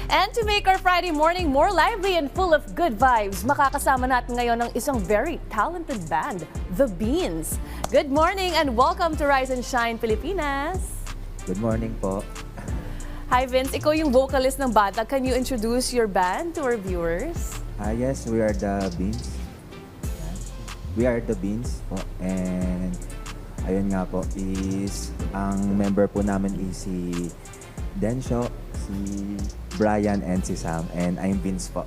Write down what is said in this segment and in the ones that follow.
And to make our Friday morning more lively and full of good vibes, makakasama natin ngayon ng isang very talented band, The Beans. Good morning and welcome to Rise and Shine Pilipinas. Good morning po. Hi Vince, ikaw yung vocalist ng banda. Can you introduce your band to our viewers? Yes, we are the Beans. We are the Beans po. And ayun nga po, ang member po namin is si Densho, si Brian, and si Sam. And I'm Vince po.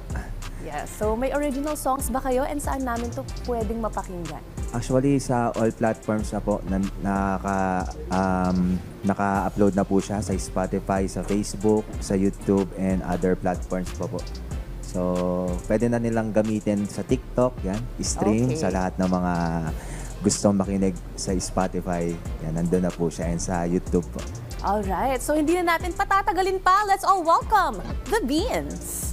Yes, so may original songs ba kayo and saan namin to pwedeng mapakinggan? Actually, sa all platforms na po, naka-upload na po siya sa Spotify, sa Facebook, sa YouTube, and other platforms po. So, pwede na nilang gamitin sa TikTok, yan, stream sa lahat ng mga gustong makinig sa Spotify. Yan, nandun na po siya, and sa YouTube po. Alright, so hindi na natin patatagalin pa. Let's all welcome The Beans.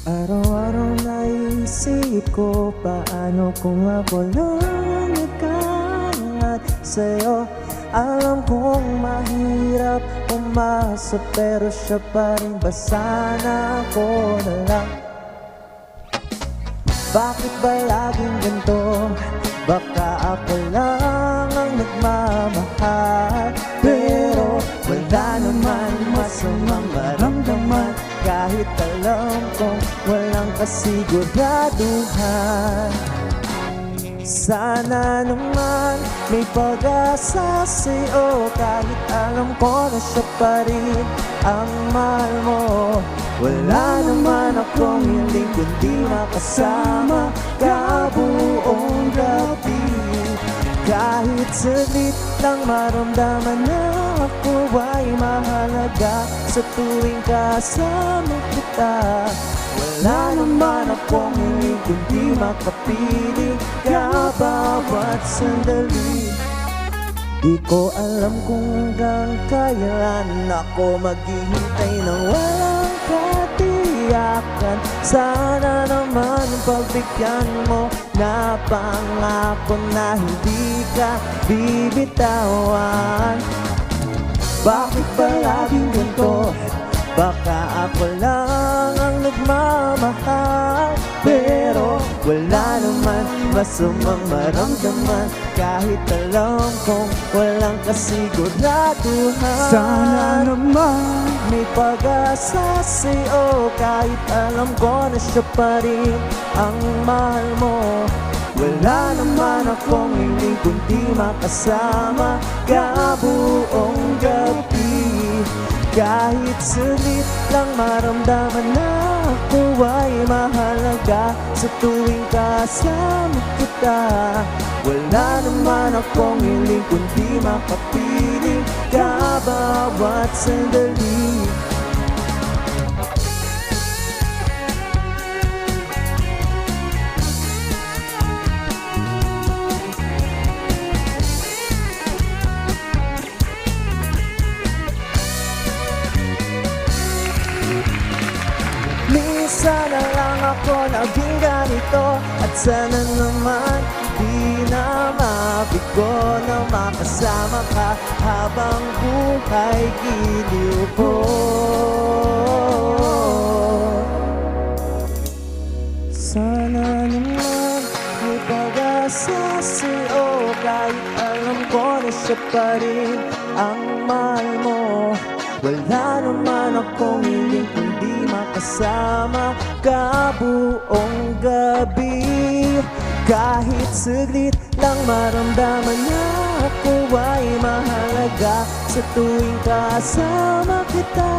Araw-araw naisip ko paano kung ako lang nagkaangat sa'yo. Alam kong mahirap umasa pero siya pa rin ba sana ako na lang? Bakit ba laging ganito? Baka ako lang ang nagmamahal, pero wala naman masamang maramdaman. Kahit alam kong walang kasiguraduhan. Sana naman may pag-asa sa'yo, kahit alam ko na siya pa rin ang mahal mo. Wala naman akong hiling kundi makasama ka buong gabi. Kahit saglit lang maramdaman na ako ay mahalaga sa tuwing kasama kita. Wala naman akong hiling kundi makapili ka bawat sandali. Di ko alam kung hanggang kailan ako maghihintay ng walang katiyakan. Sana naman pagbigyan mo na pangako na hindi ka bibitawan. Bakit ba laging ganito? Baka ako lang ang nagmamahal, pero wala naman masamang maramdaman. Kahit alam kong walang kasiguraduhan. Sana naman may pag-asa sa'yo, kahit alam ko na siya pa rin ang mahal mo. Wala naman akong hiling kundi makasama ka buong gabi. Kahit saglit lang maramdaman na ako ay mahalaga sa tuwing kasama kita. Wala naman akong hiling kundi makapiling ka bawat sandali. Minsan na lang ako naging ganito, at sana naman di na mabigo na makasama ka habang buhay giliw ko. Sana naman may pag-asa sa'yo, kahit alam ko na siya pa rin ang mahal mo. Wala naman akong hiling kundi makasama ka buong gabi. Kahit saglit lang maramdaman na ako ay mahalaga sa tuwing kasama kita.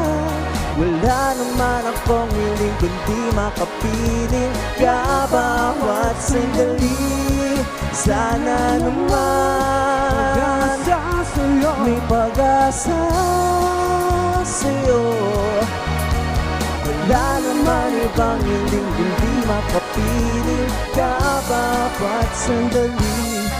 Wala naman akong hiling kundi makapiling ka bawat sandali. Sana naman may pag-asa sa'yo. Wala naman ibang hiling kundi makapiling ka bawat sandali.